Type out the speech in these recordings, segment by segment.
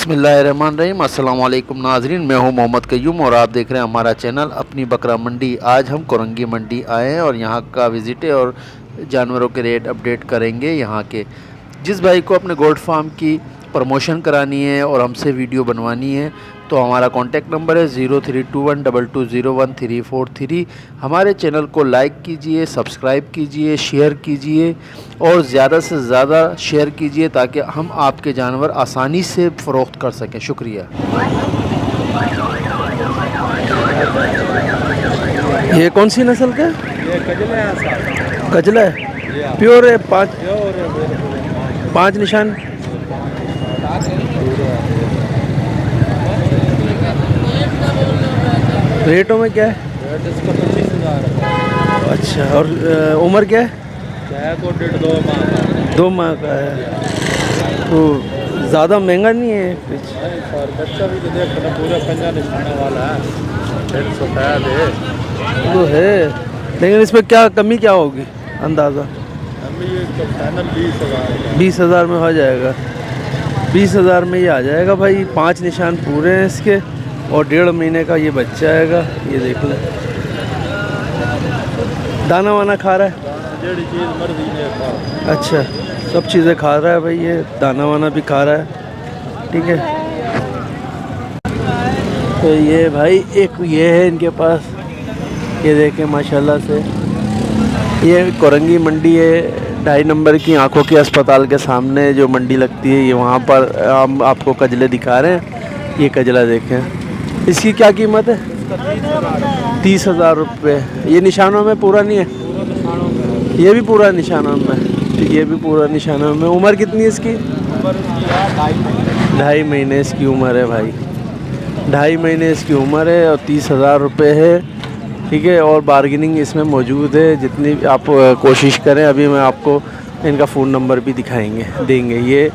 बिस्मिल्लाहिर्रहमानिर्रहीम। अस्सलाम वालेकुम नाज़रीन, मैं हूं मोहम्मद कयूम और आप देख रहे हैं हमारा चैनल अपनी बकरा मंडी। आज हम कोरंगी मंडी आए हैं और यहां का विज़िट है और जानवरों के रेट अपडेट करेंगे। यहां के जिस भाई को अपने गोल्ड फार्म की प्रमोशन करानी है और हमसे वीडियो बनवानी है तो हमारा कॉन्टैक्ट नंबर है 032122014343। हमारे चैनल को लाइक कीजिए, सब्सक्राइब कीजिए, शेयर कीजिए और ज़्यादा से ज़्यादा शेयर कीजिए ताकि हम आपके जानवर आसानी से फ़रोख्त कर सकें। शुक्रिया। ये कौन सी नस्ल का? ये कजला है। कजला है, प्योर है। पाँच निशान। रेटों में क्या है? रेट इसका 25,000। अच्छा, और उम्र क्या है? को 1.5 2 माह का है, तो ज़्यादा महंगा नहीं है कुछ। और बच्चा भी तो देख ना, पूरा पंजा निशाने वाला है। 150 है तो है, लेकिन इसमें क्या कमी क्या होगी अंदाज़ा? अभी ये तो फाइनल 20,000। 20,000 में हो जाएगा। 20,000 में ये आ जाएगा भाई। 5 निशान पूरे हैं इसके और 1.5 महीने का ये बच्चा आएगा। ये देख लो, दाना वाना खा रहा है। जेड़ी चीज़ मर्जी ने खा। अच्छा, सब चीज़ें खा रहा है भाई, ये दाना वाना भी खा रहा है। ठीक है, तो ये भाई एक ये है इनके पास, ये देखें माशाल्लाह से। ये कोरंगी मंडी है, 2.5 नंबर की आंखों के अस्पताल के सामने जो मंडी लगती है, ये वहाँ पर हम आपको कजले दिखा रहे हैं। ये कजला देखें, इसकी क्या कीमत है? 30,000 रुपये। ये निशानों में पूरा नहीं है? ये भी पूरा निशानों में? ये भी पूरा निशानों में। उम्र कितनी है इसकी? 2.5 महीने इसकी उम्र है भाई। 2.5 महीने इसकी उम्र है और 30,000 रुपये है। ठीक है, और बार्गेनिंग इसमें मौजूद है, जितनी आप कोशिश करें। अभी मैं आपको इनका फ़ोन नंबर भी देंगे। ये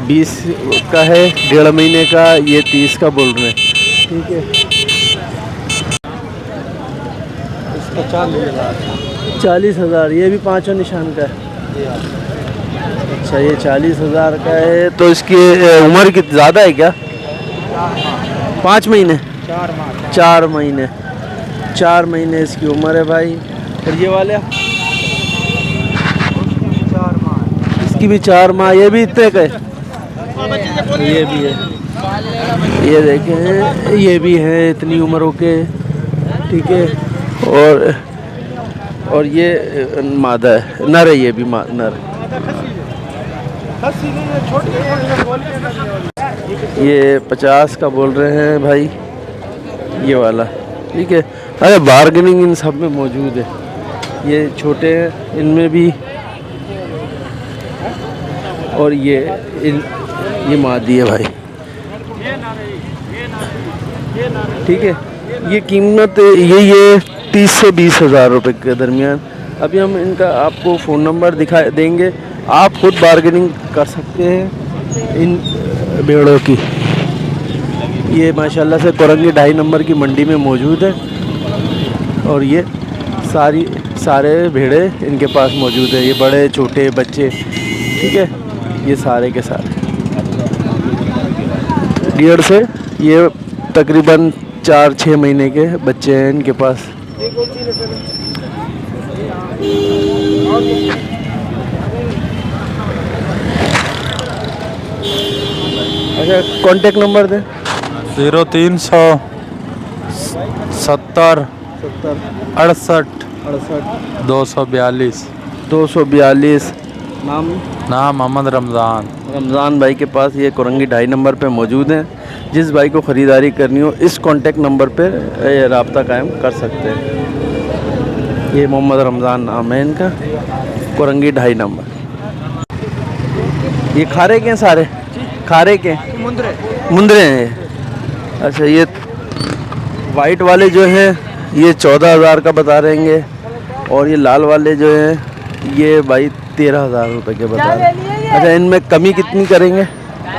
20 का है, 1.5 महीने का। ये 30 का बोल रहे हैं। ठीक है, इसका 40,000। 40,000। ये भी 5 निशान का है। अच्छा, ये 40,000 का है। तो इसकी उम्र कितनी ज़्यादा है क्या? 5 महीने? 4 महीने। 4 महीने इसकी उम्र है भाई। और ये वाले? इसकी भी 4 माह। ये भी इतने का है? ये भी है, ये देखें, ये भी है इतनी उम्रों के। ठीक है, और ये मादा है, नर है। ये भी नर। ये 50 का बोल रहे हैं भाई, ये वाला। ठीक है, अरे बार्गेनिंग इन सब में मौजूद है। ये छोटे हैं, इनमें भी। और ये मादी है भाई। ठीक है, ये कीमत ये 30 से 20,000 रुपये के दरमियान। अभी हम इनका आपको फ़ोन नंबर दिखा देंगे, आप खुद बार्गेनिंग कर सकते हैं इन भेड़ों की। ये माशाल्लाह से कोरंगी 2.5 नंबर की मंडी में मौजूद है और ये सारे भेड़े इनके पास मौजूद है। ये बड़े छोटे बच्चे, ठीक है, ये सारे के सारे 1.5 से ये तकरीबन 4-6 महीने के बच्चे हैं इनके पास। अच्छा, कांटेक्ट नंबर दें। 0370 70 68 242। नाम मोहम्मद रमज़ान भाई के पास ये कोरंगी 2.5 नंबर पे मौजूद हैं। जिस भाई को ख़रीदारी करनी हो इस कांटेक्ट नंबर पे रब्ता कायम कर सकते हैं। ये मोहम्मद रमज़ान नाम है इनका, कोरंगी 2.5 नंबर। ये खारे के हैं सारे? खारे के मुंदरे हैं। अच्छा, ये वाइट वाले जो हैं ये 14,000 का बता रहेंगे और ये लाल वाले जो हैं ये भाई 13,000 रुपये के बता रहे हैं। अच्छा, इनमें कमी कितनी करेंगे?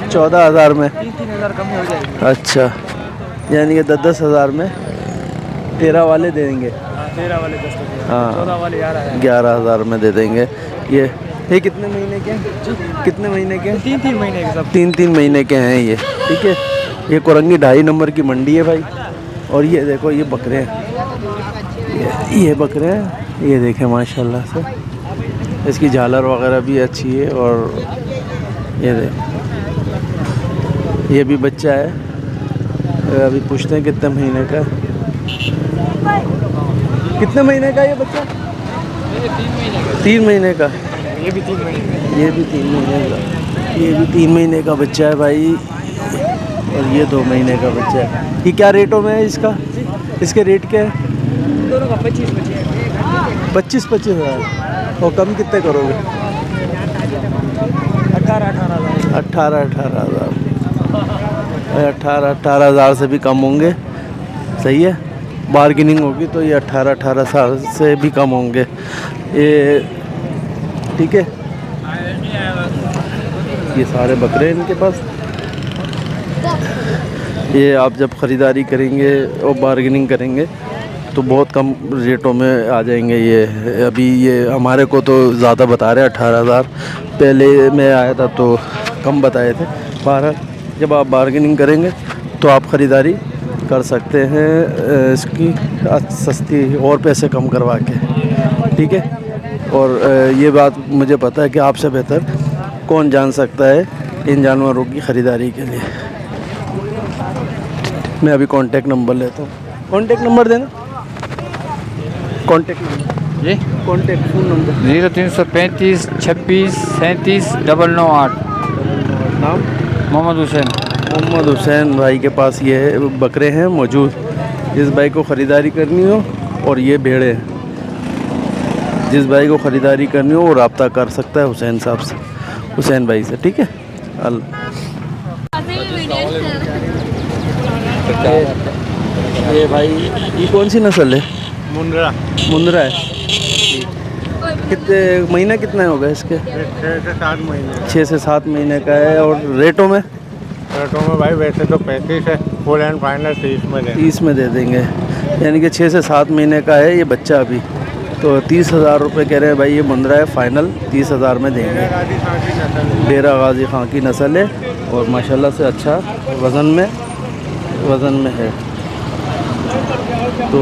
14,000 में 3,000 कमी हो जाएगी। अच्छा, यानी कि 10,000 में 13 वाले दे देंगे। 13 वाले 10, हाँ, 14 वाले 11,000 में दे देंगे। ये ये कितने महीने के हैं? कितने महीने के हैं? 3 महीने के सब। 3 महीने के हैं ये। ठीक है, ये कोरंगी 2.5 नंबर की मंडी है भाई। और ये देखो ये बकरे हैं, ये बकरे हैं, ये देखें माशाल्लाह से। इसकी झालर वगैरह भी अच्छी है। और ये देख, ये भी बच्चा है। अभी पूछते हैं कितने महीने का। कितने महीने का ये बच्चा? 3 महीने का। ये भी 3 महीने का। ये भी 3 महीने का। ये भी 3 महीने का बच्चा है भाई। और ये 2 महीने का बच्चा है। ये क्या रेटों में है इसका? इसके रेट क्या है? दोनों का 25 25 हज़ार। और कम कितने करोगे? 18 हज़ार। 18 हज़ार से भी कम होंगे। सही है, बार्गेनिंग होगी तो ये 18 साल से भी कम होंगे ये। ठीक है, ये सारे बकरे हैं इनके पास। ये आप जब ख़रीदारी करेंगे और बार्गेनिंग करेंगे तो बहुत कम रेटों में आ जाएंगे ये। अभी ये हमारे को तो ज़्यादा बता रहे हैं 18 हज़ार। पहले मैं आया था तो कम बताए थे। बहरहाल जब आप बार्गेनिंग करेंगे तो आप ख़रीदारी कर सकते हैं इसकी सस्ती और पैसे कम करवा के। ठीक है, और ये बात मुझे पता है कि आपसे बेहतर कौन जान सकता है इन जानवरों की ख़रीदारी के लिए। मैं अभी कॉन्टेक्ट नंबर लेता हूँ। कॉन्टेक्ट नंबर देना। कॉन्टेक्ट नंबर जी, कॉन्टेक्ट फ़ोन नंबर 0335 26 37 998। नाम? मोहम्मद हुसैन। मोहम्मद हुसैन भाई के पास ये बकरे हैं मौजूद। जिस भाई को ख़रीदारी करनी हो, और ये भेड़े हैं, जिस भाई को ख़रीदारी करनी हो वो रब्ता कर सकता है हुसैन साहब से, हुसैन भाई से। ठीक है, ये भाई ये कौन सी नस्ल है? मुंद्रा। मुंद्रा है। कितने महीना कितना होगा इसके? 6 से 7 महीने। 6 से 7 महीने का है। और रेटों में? रेटों में भाई वैसे तो 35 है, फुल एंड फाइनल 30 में दे। 30 में दे देंगे। यानी कि 6 से 7 महीने का है ये बच्चा अभी। तो 30 हज़ार रुपये कह रहे हैं भाई। ये मुंद्रा है, फाइनल 30 हज़ार में देंगे। डेरा गाजी खां की नस्ल है और माशाल्लाह से अच्छा वज़न में है। तो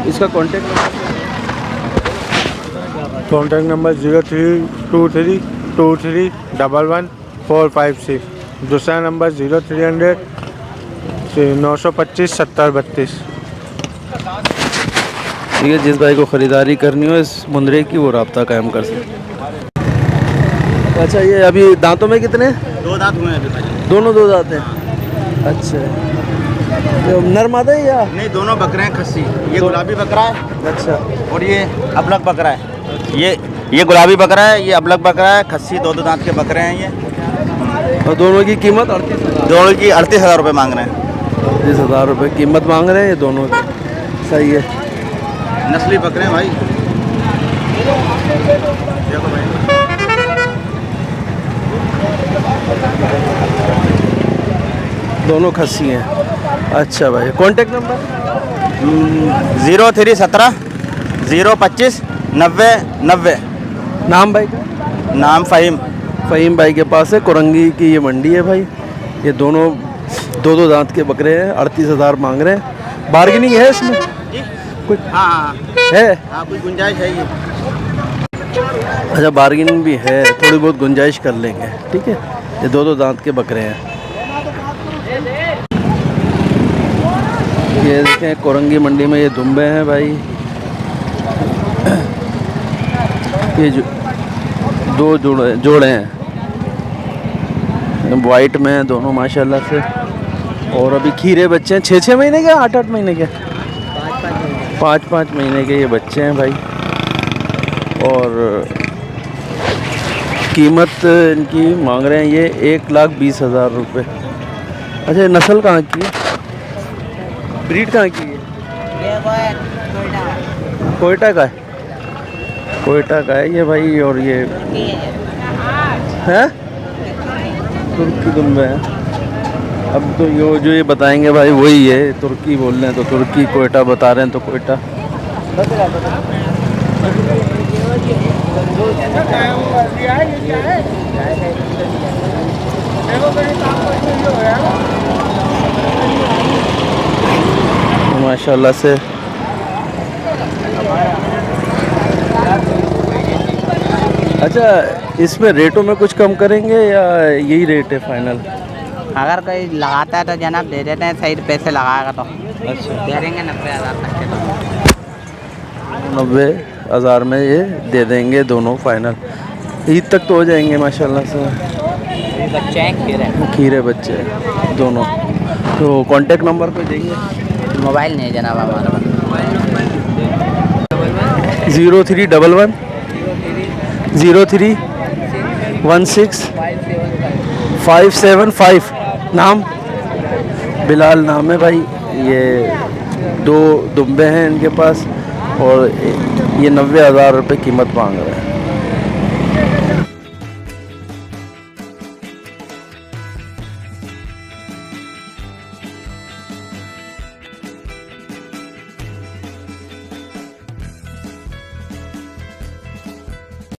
इसका कॉन्टेक्ट नंबर 0323 23 11 456। दूसरा नंबर 0300 925 70 32। ठीक है, जिस भाई को ख़रीदारी करनी हो इस मुंद्रे की वो रब्ता कायम कर सकते। अच्छा, ये अभी दांतों में कितने? 2 दांत हुए हैं अभी भाई। दोनों 2 दांत हैं। अच्छा, तो नर मादा है या? नहीं, दोनों बकरे हैं खस्सी। ये गुलाबी बकरा है। अच्छा, और ये अबलग बकरा है। ये गुलाबी बकरा है, ये अबलग बकरा है। खस्सी 2 दांत के बकरे हैं ये। और दोनों की कीमत 38,000? दोनों की 38,000 रुपये मांग रहे हैं। 38,000 रुपये कीमत मांग रहे हैं ये दोनों की। सही है, नस्ली बकरे हैं भाई। देखो भाई, दोनों खस्सी हैं। अच्छा भाई, कॉन्टेक्ट नंबर? 0317 025 90 90। नाम भाई का? नाम फ़हीम। फ़हीम भाई के पास है। कोरंगी की ये मंडी है भाई। ये दोनों 2 दांत के बकरे हैं। 38,000 मांग रहे हैं। बार्गेनिंग है इसमें कुछ? हाँ है। हाँ, कोई गुंजाइश है ये। अच्छा, बार्गेनिंग भी है, थोड़ी बहुत गुंजाइश कर लेंगे। ठीक है, ये 2 दांत के बकरे हैं। ये देखें कोरंगी मंडी में ये दुम्बे हैं भाई। ये दो जोड़े हैं, वाइट में हैं दोनों माशाल्लाह से। और अभी खीरे बच्चे हैं 6-6 महीने के, 8-8 महीने के, 5-5 महीने के ये बच्चे हैं भाई। और कीमत इनकी मांग रहे हैं ये 1,20,000 रुपये। अच्छा, ये नस्ल कहाँ की है? ब्रीड कहाँ की है? कोयटा का है। कोयटा का है ये भाई। और ये है तुर्की दुम्बे हैं। अब तो जो ये बताएंगे भाई वही है। तुर्की बोल रहे हैं तो तुर्की, कोयटा बता रहे हैं तो कोयटा। माशाल्लाह से अच्छा, इसमें रेटों में कुछ कम करेंगे या यही रेट है फाइनल? अगर कोई लगाता है तो जनाब दे देते हैं, सही पैसे लगाएगा तो अच्छा, दे देंगे 90,000 तक के। 90,000 में ये दे देंगे दोनों फाइनल। ईद तक तो हो जाएंगे माशाल्लाह से। ये बच्चे हैं खीरे, खीरे बच्चे हैं दोनों। तो कांटेक्ट नंबर कोई देंगे? मोबाइल नहीं है जनाब हमारे पास। 0311 03 16 575। नाम बिलाल नाम है भाई। ये 2 दुम्बे हैं इनके पास और ये 90,000 रुपये कीमत मांग रहे हैं।